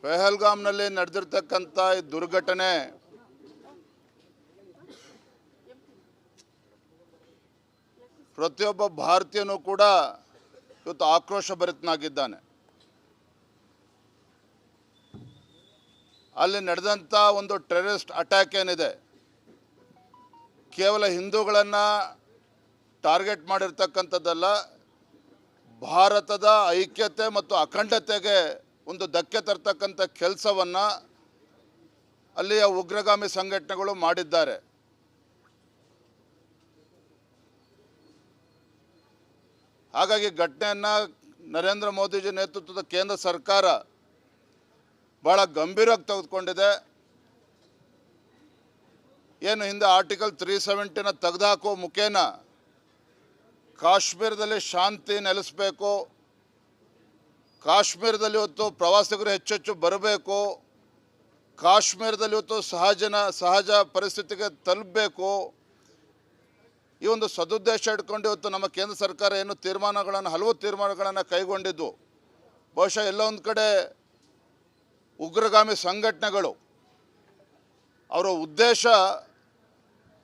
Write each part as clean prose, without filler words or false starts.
ಪೆಹಲ್ಗಾಮ್ನಲ್ಲಿ ನಡೆದಿರ್ತಕ್ಕಂಥ ಈ ದುರ್ಘಟನೆ ಪ್ರತಿಯೊಬ್ಬ ಭಾರತೀಯನೂ ಕೂಡ ಇವತ್ತು ಆಕ್ರೋಶಭರಿತನಾಗಿದ್ದಾನೆ. ಅಲ್ಲಿ ನಡೆದಂಥ ಒಂದು ಟೆರರಿಸ್ಟ್ ಅಟ್ಯಾಕ್ ಏನಿದೆ, ಕೇವಲ ಹಿಂದೂಗಳನ್ನು ಟಾರ್ಗೆಟ್ ಮಾಡಿರ್ತಕ್ಕಂಥದ್ದಲ್ಲ, ಭಾರತದ ಐಕ್ಯತೆ ಮತ್ತು ಅಖಂಡತೆಗೆ ಒಂದು ಧಕ್ಕೆ ತರ್ತಕ್ಕಂಥ ಕೆಲಸವನ್ನು ಅಲ್ಲಿಯ ಉಗ್ರಗಾಮಿ ಸಂಘಟನೆಗಳು ಮಾಡಿದ್ದಾರೆ. ಹಾಗಾಗಿ ಘಟನೆಯನ್ನು ನರೇಂದ್ರ ಮೋದಿಜಿ ನೇತೃತ್ವದ ಕೇಂದ್ರ ಸರ್ಕಾರ ಭಾಳ ಗಂಭೀರವಾಗಿ ತೆಗೆದುಕೊಂಡಿದೆ. ಏನು ಹಿಂದೆ ಆರ್ಟಿಕಲ್ 370 ತೆಗೆದುಹಾಕುವ ಮುಖೇನ ಕಾಶ್ಮೀರದಲ್ಲಿ ಶಾಂತಿ ನೆಲೆಸಬೇಕು, ಕಾಶ್ಮೀರದಲ್ಲಿ ಇವತ್ತು ಪ್ರವಾಸಿಗರು ಹೆಚ್ಚೆಚ್ಚು ಬರಬೇಕು, ಕಾಶ್ಮೀರದಲ್ಲಿ ಇವತ್ತು ಸಹಜ ಪರಿಸ್ಥಿತಿಗೆ ತಲುಪಬೇಕು, ಈ ಒಂದು ಸದುದ್ದೇಶ ಇಟ್ಕೊಂಡು ಇವತ್ತು ನಮ್ಮ ಕೇಂದ್ರ ಸರ್ಕಾರ ಏನು ಹಲವು ತೀರ್ಮಾನಗಳನ್ನು ಕೈಗೊಂಡಿದ್ದು. ಬಹುಶಃ ಎಲ್ಲ ಒಂದು ಕಡೆ ಉಗ್ರಗಾಮಿ ಸಂಘಟನೆಗಳು ಅವರ ಉದ್ದೇಶ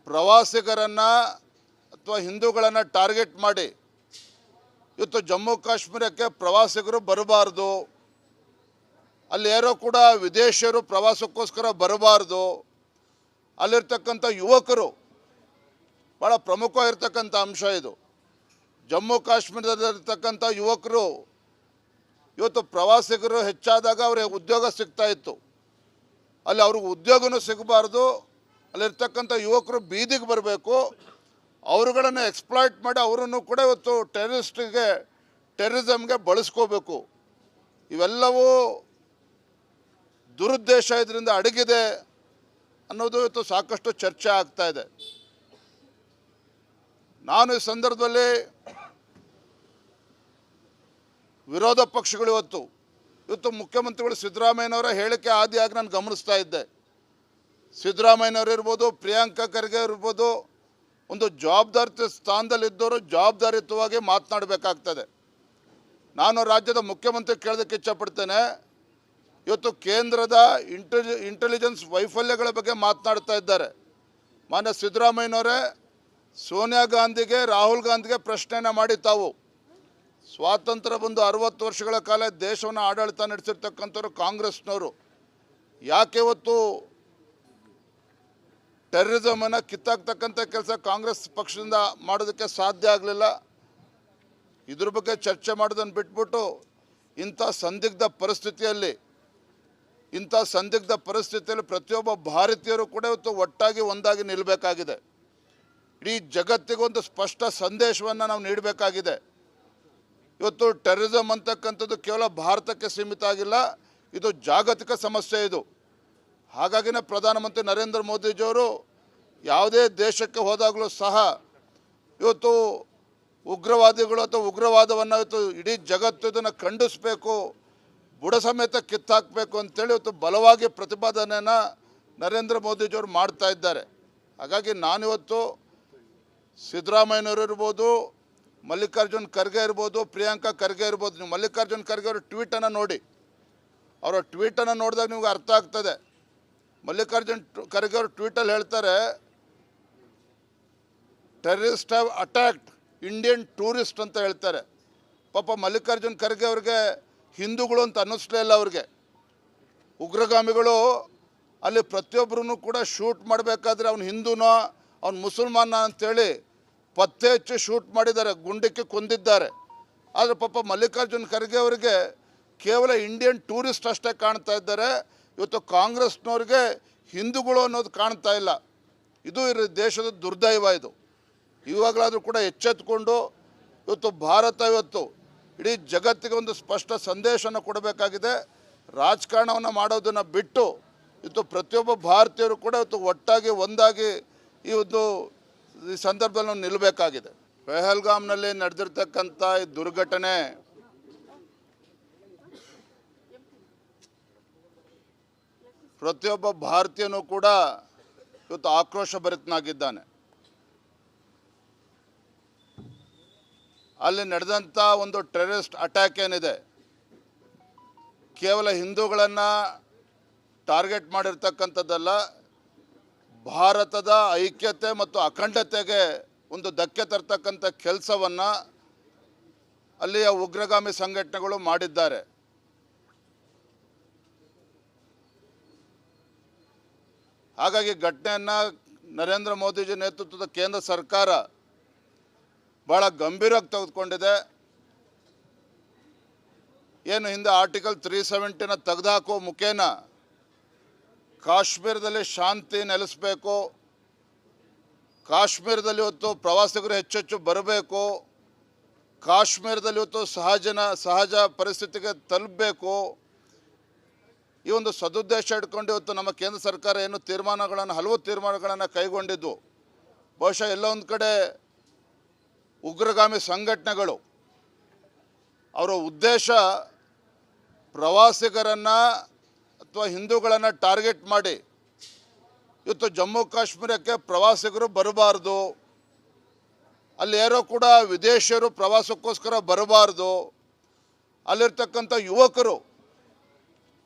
ಪ್ರವಾಸಿಗರನ್ನು ಅಥವಾ ಹಿಂದೂಗಳನ್ನು ಟಾರ್ಗೆಟ್ ಮಾಡಿ ಇವತ್ತು ಜಮ್ಮು ಕಾಶ್ಮೀರಕ್ಕೆ ಪ್ರವಾಸಿಗರು ಬರಬಾರ್ದು, ಅಲ್ಲಿ ಯಾರೋ ಕೂಡ ವಿದೇಶಿಯರು ಪ್ರವಾಸಕ್ಕೋಸ್ಕರ ಬರಬಾರ್ದು, ಅಲ್ಲಿರ್ತಕ್ಕಂಥ ಯುವಕರು ಭಾಳ ಪ್ರಮುಖವಾಗಿರ್ತಕ್ಕಂಥ ಅಂಶ ಇದು. ಜಮ್ಮು ಕಾಶ್ಮೀರದಲ್ಲಿರ್ತಕ್ಕಂಥ ಯುವಕರು ಇವತ್ತು ಪ್ರವಾಸಿಗರು ಹೆಚ್ಚಾದಾಗ ಅವ್ರಿಗೆ ಉದ್ಯೋಗ ಸಿಗ್ತಾಯಿತ್ತು, ಅಲ್ಲಿ ಅವ್ರಿಗೆ ಉದ್ಯೋಗನೂ ಸಿಗಬಾರ್ದು, ಅಲ್ಲಿರ್ತಕ್ಕಂಥ ಯುವಕರು ಬೀದಿಗೆ ಬರಬೇಕು, ಅವರುಗಳನ್ನು ಎಕ್ಸ್ಪ್ಲಾಯ್ಟ್ ಮಾಡಿ ಅವರನ್ನು ಕೂಡ ಇವತ್ತು ಟೆರರಿಸಮ್ಗೆ ಬಳಸ್ಕೋಬೇಕು. ಇವೆಲ್ಲವೂ ದುರುದ್ದೇಶ ಇದರಿಂದ ಅಡಗಿದೆ ಅನ್ನೋದು ಇವತ್ತು ಸಾಕಷ್ಟು ಚರ್ಚೆ ಆಗ್ತಾ ಇದೆ. ನಾನು ಈ ಸಂದರ್ಭದಲ್ಲಿ ವಿರೋಧ ಪಕ್ಷಗಳು ಇವತ್ತು ಮುಖ್ಯಮಂತ್ರಿಗಳು ಸಿದ್ದರಾಮಯ್ಯನವರ ಹೇಳಿಕೆ ಆದಿಯಾಗಿ ನಾನು ಗಮನಿಸ್ತಾ ಇದ್ದೆ. ಸಿದ್ದರಾಮಯ್ಯನವರು ಇರ್ಬೋದು, ಪ್ರಿಯಾಂಕಾ ಖರ್ಗೆ ಇರ್ಬೋದು, ಒಂದು ಜವಾಬ್ದಾರಿ ಸ್ಥಾನದಲ್ಲಿದ್ದವರು ಜವಾಬ್ದಾರಿಯುತವಾಗಿ ಮಾತನಾಡಬೇಕಾಗ್ತದೆ. ನಾನು ರಾಜ್ಯದ ಮುಖ್ಯಮಂತ್ರಿ ಕೇಳೋದಕ್ಕೆ ಇಚ್ಛಪಡ್ತೇನೆ, ಇವತ್ತು ಕೇಂದ್ರದ ಇಂಟೆಲಿಜೆನ್ಸ್ ವೈಫಲ್ಯಗಳ ಬಗ್ಗೆ ಮಾತನಾಡ್ತಾ ಇದ್ದಾರೆ. ಮಾನ್ಯ ಸಿದ್ದರಾಮಯ್ಯನವರೇ, ಸೋನಿಯಾ ಗಾಂಧಿಗೆ, ರಾಹುಲ್ ಗಾಂಧಿಗೆ ಪ್ರಶ್ನೆಯನ್ನು ಮಾಡಿ ತಾವು ಸ್ವಾತಂತ್ರ್ಯ ಬಂದು 60 ವರ್ಷಗಳ ಕಾಲ ದೇಶವನ್ನು ಆಡಳಿತ ನಡೆಸಿರ್ತಕ್ಕಂಥವ್ರು ಕಾಂಗ್ರೆಸ್ನವರು, ಯಾಕೆ ಇವತ್ತು ಟೆರರಿಸಮನ್ನು ಕಿತ್ತಾಕ್ತಕ್ಕಂಥ ಕೆಲಸ ಕಾಂಗ್ರೆಸ್ ಪಕ್ಷದಿಂದ ಮಾಡೋದಕ್ಕೆ ಸಾಧ್ಯ ಆಗಲಿಲ್ಲ? ಇದ್ರ ಬಗ್ಗೆ ಚರ್ಚೆ ಮಾಡೋದನ್ನು ಬಿಟ್ಬಿಟ್ಟು ಇಂಥ ಸಂದಿಗ್ಧ ಪರಿಸ್ಥಿತಿಯಲ್ಲಿ ಪ್ರತಿಯೊಬ್ಬ ಭಾರತೀಯರು ಕೂಡ ಇವತ್ತು ಒಟ್ಟಾಗಿ ಒಂದಾಗಿ ನಿಲ್ಲಬೇಕಾಗಿದೆ. ಇಡೀ ಜಗತ್ತಿಗೊಂದು ಸ್ಪಷ್ಟ ಸಂದೇಶವನ್ನು ನಾವು ನೀಡಬೇಕಾಗಿದೆ. ಇವತ್ತು ಟೆರರಿಸಮ್ ಅಂತಕ್ಕಂಥದ್ದು ಕೇವಲ ಭಾರತಕ್ಕೆ ಸೀಮಿತ ಆಗಿಲ್ಲ, ಇದು ಜಾಗತಿಕ ಸಮಸ್ಯೆ ಇದು. ಹಾಗಾಗಿನೇ ಪ್ರಧಾನಮಂತ್ರಿ ನರೇಂದ್ರ ಮೋದಿಜಿಯವರು ಯಾವುದೇ ದೇಶಕ್ಕೆ ಹೋದಾಗಲೂ ಸಹ ಇವತ್ತು ಉಗ್ರವಾದಿಗಳು ಅಥವಾ ಉಗ್ರವಾದವನ್ನು ಇವತ್ತು ಇಡೀ ಜಗತ್ತು ಇದನ್ನು ಖಂಡಿಸಬೇಕು, ಬುಡ ಸಮೇತ ಕಿತ್ತಾಕಬೇಕು ಅಂತೇಳಿ ಇವತ್ತು ಬಲವಾಗಿ ಪ್ರತಿಪಾದನೆಯನ್ನು ನರೇಂದ್ರ ಮೋದಿಜಿಯವರು ಮಾಡ್ತಾ ಇದ್ದಾರೆ. ಹಾಗಾಗಿ ನಾನಿವತ್ತು ಸಿದ್ದರಾಮಯ್ಯನವರು ಇರ್ಬೋದು, ಮಲ್ಲಿಕಾರ್ಜುನ್ ಖರ್ಗೆ ಇರ್ಬೋದು, ಪ್ರಿಯಾಂಕಾ ಖರ್ಗೆ ಇರ್ಬೋದು, ನೀವು ಮಲ್ಲಿಕಾರ್ಜುನ್ ಖರ್ಗೆ ಅವರ ಟ್ವೀಟನ್ನು ನೋಡಿ, ಅವರ ಟ್ವೀಟನ್ನು ನೋಡಿದಾಗ ನಿಮ್ಗೆ ಅರ್ಥ ಆಗ್ತದೆ. ಮಲ್ಲಿಕಾರ್ಜುನ್ ಖರ್ಗೆ ಅವರು ಟ್ವೀಟಲ್ಲಿ ಹೇಳ್ತಾರೆ, terrorist have attacked Indian tourist ಅಂತ ಹೇಳ್ತಾರೆ. ಪಾಪ ಮಲ್ಲಿಕಾರ್ಜುನ್ ಖರ್ಗೆ ಅವ್ರಿಗೆ ಹಿಂದೂಗಳು ಅಂತ ಅನ್ನಿಸ್ಲೇ ಇಲ್ಲ. ಅವ್ರಿಗೆ ಉಗ್ರಗಾಮಿಗಳು ಅಲ್ಲಿ ಪ್ರತಿಯೊಬ್ಬರೂ ಕೂಡ ಶೂಟ್ ಮಾಡಬೇಕಾದ್ರೆ ಅವ್ನು ಹಿಂದೂನೋ ಅವ್ನು ಮುಸಲ್ಮಾನ ಅಂಥೇಳಿ ಪತ್ತೆ ಹಚ್ಚಿ ಶೂಟ್ ಮಾಡಿದ್ದಾರೆ, ಗುಂಡಿಕ್ಕಿ ಕೊಂದಿದ್ದಾರೆ. ಆದರೆ ಪಾಪ ಮಲ್ಲಿಕಾರ್ಜುನ್ ಖರ್ಗೆ ಅವರಿಗೆ ಕೇವಲ ಇಂಡಿಯನ್ ಟೂರಿಸ್ಟ್ ಅಷ್ಟೇ ಕಾಣ್ತಾ ಇದ್ದಾರೆ. ಇವತ್ತು ಕಾಂಗ್ರೆಸ್ನವ್ರಿಗೆ ಹಿಂದೂಗಳು ಅನ್ನೋದು ಕಾಣ್ತಾ ಇಲ್ಲ. ಇದು ದೇಶದ ದುರ್ದೈವ. ಇದು ಇವಾಗಲಾದರೂ ಕೂಡ ಎಚ್ಚೆತ್ತುಕೊಂಡು ಇವತ್ತು ಭಾರತ ಇಡೀ ಜಗತ್ತಿಗೆ ಒಂದು ಸ್ಪಷ್ಟ ಸಂದೇಶನ ಕೊಡಬೇಕಾಗಿದೆ. ರಾಜಕಾರಣವನ್ನು ಮಾಡೋದನ್ನು ಬಿಟ್ಟು ಇವತ್ತು ಪ್ರತಿಯೊಬ್ಬ ಭಾರತೀಯರು ಕೂಡ ಇವತ್ತು ಒಟ್ಟಾಗಿ ಒಂದಾಗಿ ಈ ಸಂದರ್ಭದಲ್ಲಿ ನಾವು ನಿಲ್ಲಬೇಕಾಗಿದೆ. ಪೆಹಲ್ಗಾಮ್ನಲ್ಲಿ ನಡೆದಿರ್ತಕ್ಕಂಥ ಈ ದುರ್ಘಟನೆ ಪ್ರತಿಯೊಬ್ಬ ಭಾರತೀಯನೂ ಕೂಡ ಇವತ್ತು ಆಕ್ರೋಶಭರಿತನಾಗಿದ್ದಾನೆ. ಅಲ್ಲಿ ನಡೆದಂಥ ಒಂದು ಟೆರರಿಸ್ಟ್ ಅಟ್ಯಾಕ್ ಏನಿದೆ, ಕೇವಲ ಹಿಂದೂಗಳನ್ನು ಟಾರ್ಗೆಟ್ ಮಾಡಿರ್ತಕ್ಕಂಥದ್ದಲ್ಲ, ಭಾರತದ ಐಕ್ಯತೆ ಮತ್ತು ಅಖಂಡತೆಗೆ ಒಂದು ಧಕ್ಕೆ ತರ್ತಕ್ಕಂಥ ಕೆಲಸವನ್ನು ಅಲ್ಲಿಯ ಉಗ್ರಗಾಮಿ ಸಂಘಟನೆಗಳು ಮಾಡಿದ್ದಾರೆ. ಹಾಗಾಗಿ ಘಟನೆಯನ್ನು ನರೇಂದ್ರ ಮೋದಿಜಿ ನೇತೃತ್ವದ ಕೇಂದ್ರ ಸರ್ಕಾರ ಭಾಳ ಗಂಭೀರವಾಗಿ ತೆಗೆದುಕೊಂಡಿದೆ. ಏನು ಹಿಂದೆ ಆರ್ಟಿಕಲ್ 370ನ ತೆಗೆದುಹಾಕುವ ಮುಖೇನ ಕಾಶ್ಮೀರದಲ್ಲಿ ಶಾಂತಿ ನೆಲೆಸಬೇಕು, ಕಾಶ್ಮೀರದಲ್ಲಿ ಇವತ್ತು ಪ್ರವಾಸಿಗರು ಹೆಚ್ಚೆಚ್ಚು ಬರಬೇಕು, ಕಾಶ್ಮೀರದಲ್ಲಿ ಇವತ್ತು ಸಹಜ ಪರಿಸ್ಥಿತಿಗೆ ತಲುಪಬೇಕು, ಈ ಒಂದು ಸದುದ್ದೇಶ ಇಟ್ಕೊಂಡು ಇವತ್ತು ನಮ್ಮ ಕೇಂದ್ರ ಸರ್ಕಾರ ಏನು ಹಲವು ತೀರ್ಮಾನಗಳನ್ನು ಕೈಗೊಂಡಿದ್ದು. ಬಹುಶಃ ಎಲ್ಲೋ ಒಂದು ಕಡೆ ಉಗ್ರಗಾಮಿ ಸಂಘಟನೆಗಳು ಅವರ ಉದ್ದೇಶ ಪ್ರವಾಸಿಗರನ್ನು ಅಥವಾ ಹಿಂದೂಗಳನ್ನು ಟಾರ್ಗೆಟ್ ಮಾಡಿ ಇವತ್ತು ಜಮ್ಮು ಕಾಶ್ಮೀರಕ್ಕೆ ಪ್ರವಾಸಿಗರು ಬರಬಾರ್ದು, ಅಲ್ಲಿ ಯಾರೋ ಕೂಡ ವಿದೇಶಿಯರು ಪ್ರವಾಸಕ್ಕೋಸ್ಕರ ಬರಬಾರ್ದು, ಅಲ್ಲಿರ್ತಕ್ಕಂಥ ಯುವಕರು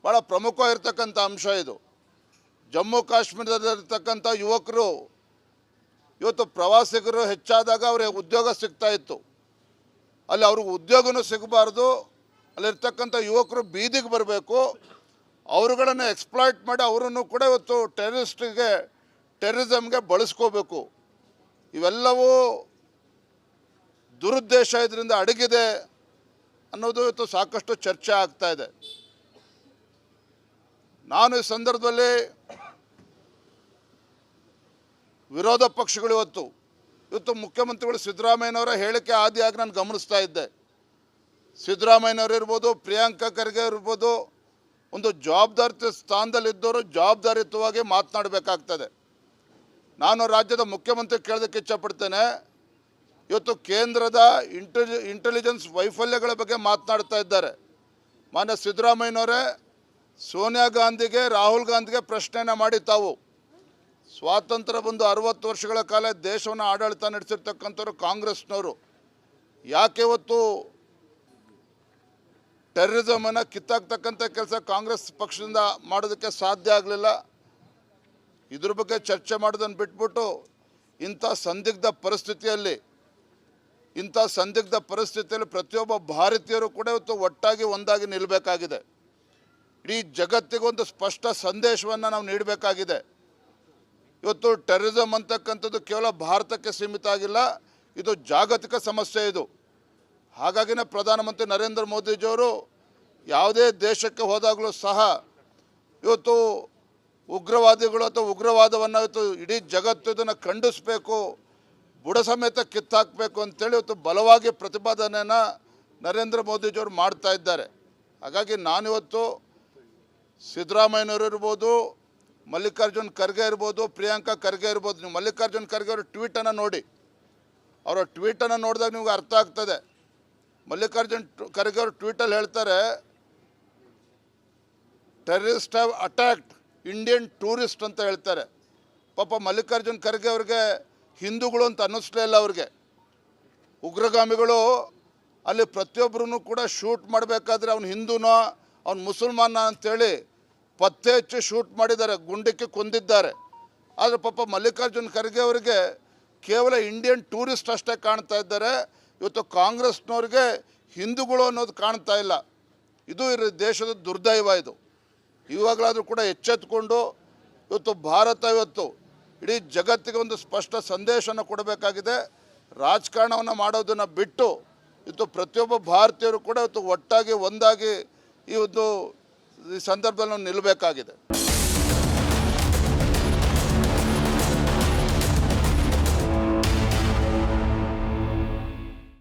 ಭಾಳ ಪ್ರಮುಖವಾಗಿರ್ತಕ್ಕಂಥ ಅಂಶ ಇದು. ಜಮ್ಮು ಕಾಶ್ಮೀರದಲ್ಲಿರ್ತಕ್ಕಂಥ ಯುವಕರು ಇವತ್ತು ಪ್ರವಾಸಿಗರು ಹೆಚ್ಚಾದಾಗ ಅವ್ರಿಗೆ ಉದ್ಯೋಗ ಸಿಗ್ತಾಯಿತ್ತು, ಅಲ್ಲಿ ಅವ್ರಿಗೆ ಉದ್ಯೋಗನೂ ಸಿಗಬಾರ್ದು, ಅಲ್ಲಿರ್ತಕ್ಕಂಥ ಯುವಕರು ಬೀದಿಗೆ ಬರಬೇಕು, ಅವರುಗಳನ್ನು ಎಕ್ಸ್ಪ್ಲಾಯ್ಟ್ ಮಾಡಿ ಅವರನ್ನು ಕೂಡ ಇವತ್ತು ಟೆರರಿಸಮ್ಗೆ ಬಳಸ್ಕೋಬೇಕು. ಇವೆಲ್ಲವೂ ದುರುದ್ದೇಶ ಇದರಿಂದ ಅಡಗಿದೆ ಅನ್ನೋದು ಇವತ್ತು ಸಾಕಷ್ಟು ಚರ್ಚೆ ಆಗ್ತಾ ಇದೆ. ನಾನು ಈ ಸಂದರ್ಭದಲ್ಲಿ ವಿರೋಧ ಪಕ್ಷಗಳು ಇವತ್ತು ಮುಖ್ಯಮಂತ್ರಿಗಳು ಸಿದ್ದರಾಮಯ್ಯನವರ ಹೇಳಿಕೆ ಆದಿಯಾಗಿ ನಾನು ಗಮನಿಸ್ತಾ ಇದ್ದೆ. ಸಿದ್ದರಾಮಯ್ಯನವರು ಇರ್ಬೋದು, ಪ್ರಿಯಾಂಕಾ ಖರ್ಗೆ ಇರ್ಬೋದು, ಒಂದು ಜವಾಬ್ದಾರಿ ಸ್ಥಾನದಲ್ಲಿದ್ದವರು ಜವಾಬ್ದಾರಿಯುತವಾಗಿ ಮಾತನಾಡಬೇಕಾಗ್ತದೆ. ನಾನು ರಾಜ್ಯದ ಮುಖ್ಯಮಂತ್ರಿ ಕೇಳೋದಕ್ಕೆ ಇಚ್ಛಪಡ್ತೇನೆ, ಇವತ್ತು ಕೇಂದ್ರದ ಇಂಟೆಲಿಜೆನ್ಸ್ ವೈಫಲ್ಯಗಳ ಬಗ್ಗೆ ಮಾತನಾಡ್ತಾ ಇದ್ದಾರೆ. ಮಾನ್ಯ ಸಿದ್ದರಾಮಯ್ಯನವರೇ, ಸೋನಿಯಾ ಗಾಂಧಿಗೆ, ರಾಹುಲ್ ಗಾಂಧಿಗೆ ಪ್ರಶ್ನೆಯನ್ನು ಮಾಡಿ ತಾವು ಸ್ವಾತಂತ್ರ್ಯ ಬಂದು 60 ವರ್ಷಗಳ ಕಾಲ ದೇಶವನ್ನು ಆಡಳಿತ ನಡೆಸಿರ್ತಕ್ಕಂಥವ್ರು ಕಾಂಗ್ರೆಸ್ನವರು, ಯಾಕೆ ಇವತ್ತು ಟೆರರಿಸಮನ್ನು ಕಿತ್ತಾಕ್ತಕ್ಕಂಥ ಕೆಲಸ ಕಾಂಗ್ರೆಸ್ ಪಕ್ಷದಿಂದ ಮಾಡೋದಕ್ಕೆ ಸಾಧ್ಯ ಆಗಲಿಲ್ಲ? ಇದ್ರ ಬಗ್ಗೆ ಚರ್ಚೆ ಮಾಡೋದನ್ನು ಬಿಟ್ಬಿಟ್ಟು ಇಂಥ ಸಂದಿಗ್ಧ ಪರಿಸ್ಥಿತಿಯಲ್ಲಿ ಪ್ರತಿಯೊಬ್ಬ ಭಾರತೀಯರು ಕೂಡ ಇವತ್ತು ಒಟ್ಟಾಗಿ ಒಂದಾಗಿ ನಿಲ್ಲಬೇಕಾಗಿದೆ. ಇಡೀ ಜಗತ್ತಿಗೆ ಒಂದು ಸ್ಪಷ್ಟ ಸಂದೇಶವನ್ನು ನಾವು ನೀಡಬೇಕಾಗಿದೆ. ಇವತ್ತು ಟೆರರಿಸಮ್ ಅಂತಕ್ಕಂಥದ್ದು ಕೇವಲ ಭಾರತಕ್ಕೆ ಸೀಮಿತ ಆಗಿಲ್ಲ, ಇದು ಜಾಗತಿಕ ಸಮಸ್ಯೆ ಇದು. ಹಾಗಾಗಿನೇ ಪ್ರಧಾನಮಂತ್ರಿ ನರೇಂದ್ರ ಮೋದಿಜಿಯವರು ಯಾವುದೇ ದೇಶಕ್ಕೆ ಹೋದಾಗಲೂ ಸಹ ಇವತ್ತು ಉಗ್ರವಾದಿಗಳು ಅಥವಾ ಉಗ್ರವಾದವನ್ನು ಇವತ್ತು ಇಡೀ ಜಗತ್ತು ಇದನ್ನು ಖಂಡಿಸಬೇಕು, ಬುಡ ಸಮೇತ ಕಿತ್ತಾಕಬೇಕು ಅಂತೇಳಿ ಇವತ್ತು ಬಲವಾಗಿ ಪ್ರತಿಪಾದನೆಯನ್ನು ನರೇಂದ್ರ ಮೋದಿಜಿಯವರು ಮಾಡ್ತಾ ಇದ್ದಾರೆ. ಹಾಗಾಗಿ ನಾನಿವತ್ತು ಸಿದ್ದರಾಮಯ್ಯನವರು ಇರ್ಬೋದು, ಮಲ್ಲಿಕಾರ್ಜುನ್ ಖರ್ಗೆ ಇರ್ಬೋದು, ಪ್ರಿಯಾಂಕಾ ಖರ್ಗೆ ಇರ್ಬೋದು, ನೀವು ಮಲ್ಲಿಕಾರ್ಜುನ್ ಖರ್ಗೆ ಅವರ ಟ್ವೀಟನ್ನು ನೋಡಿ, ಅವರ ಟ್ವೀಟನ್ನು ನೋಡಿದಾಗ ನಿಮ್ಗೆ ಅರ್ಥ ಆಗ್ತದೆ. ಮಲ್ಲಿಕಾರ್ಜುನ್ ಖರ್ಗೆ ಅವರು ಟ್ವೀಟಲ್ಲಿ ಹೇಳ್ತಾರೆ, terrorist have attacked Indian tourist ಅಂತ ಹೇಳ್ತಾರೆ. ಪಾಪ ಮಲ್ಲಿಕಾರ್ಜುನ್ ಖರ್ಗೆ ಅವ್ರಿಗೆ ಹಿಂದೂಗಳು ಅಂತ ಅನ್ನಿಸ್ಲೇ ಇಲ್ಲ. ಅವ್ರಿಗೆ ಉಗ್ರಗಾಮಿಗಳು ಅಲ್ಲಿ ಪ್ರತಿಯೊಬ್ಬರೂ ಕೂಡ ಶೂಟ್ ಮಾಡಬೇಕಾದ್ರೆ ಅವ್ನು ಹಿಂದೂನೋ ಅವ್ನು ಮುಸಲ್ಮಾನ ಅಂತೇಳಿ ಪತ್ತೆ ಹಚ್ಚಿ ಶೂಟ್ ಮಾಡಿದ್ದಾರೆ, ಗುಂಡಿಕ್ಕಿ ಕೊಂದಿದ್ದಾರೆ. ಆದರೆ ಪಾಪ ಮಲ್ಲಿಕಾರ್ಜುನ್ ಖರ್ಗೆ ಅವರಿಗೆ ಕೇವಲ ಇಂಡಿಯನ್ ಟೂರಿಸ್ಟ್ ಅಷ್ಟೇ ಕಾಣ್ತಾ ಇದ್ದಾರೆ. ಇವತ್ತು ಕಾಂಗ್ರೆಸ್ನವ್ರಿಗೆ ಹಿಂದೂಗಳು ಅನ್ನೋದು ಕಾಣ್ತಾ ಇಲ್ಲ. ಇದು ದೇಶದ ದುರ್ದೈವ. ಇದು ಇವಾಗಲಾದರೂ ಕೂಡ ಎಚ್ಚೆತ್ತುಕೊಂಡು ಇವತ್ತು ಭಾರತ ಇಡೀ ಜಗತ್ತಿಗೆ ಒಂದು ಸ್ಪಷ್ಟ ಸಂದೇಶನ ಕೊಡಬೇಕಾಗಿದೆ. ರಾಜಕಾರಣವನ್ನು ಮಾಡೋದನ್ನು ಬಿಟ್ಟು ಇವತ್ತು ಪ್ರತಿಯೊಬ್ಬ ಭಾರತೀಯರು ಕೂಡ ಇವತ್ತು ಒಟ್ಟಾಗಿ ಒಂದಾಗಿ ಈ ಸಂದರ್ಭದಲ್ಲಿ ನಾವು ನಿಲ್ಲಬೇಕಾಗಿದೆ.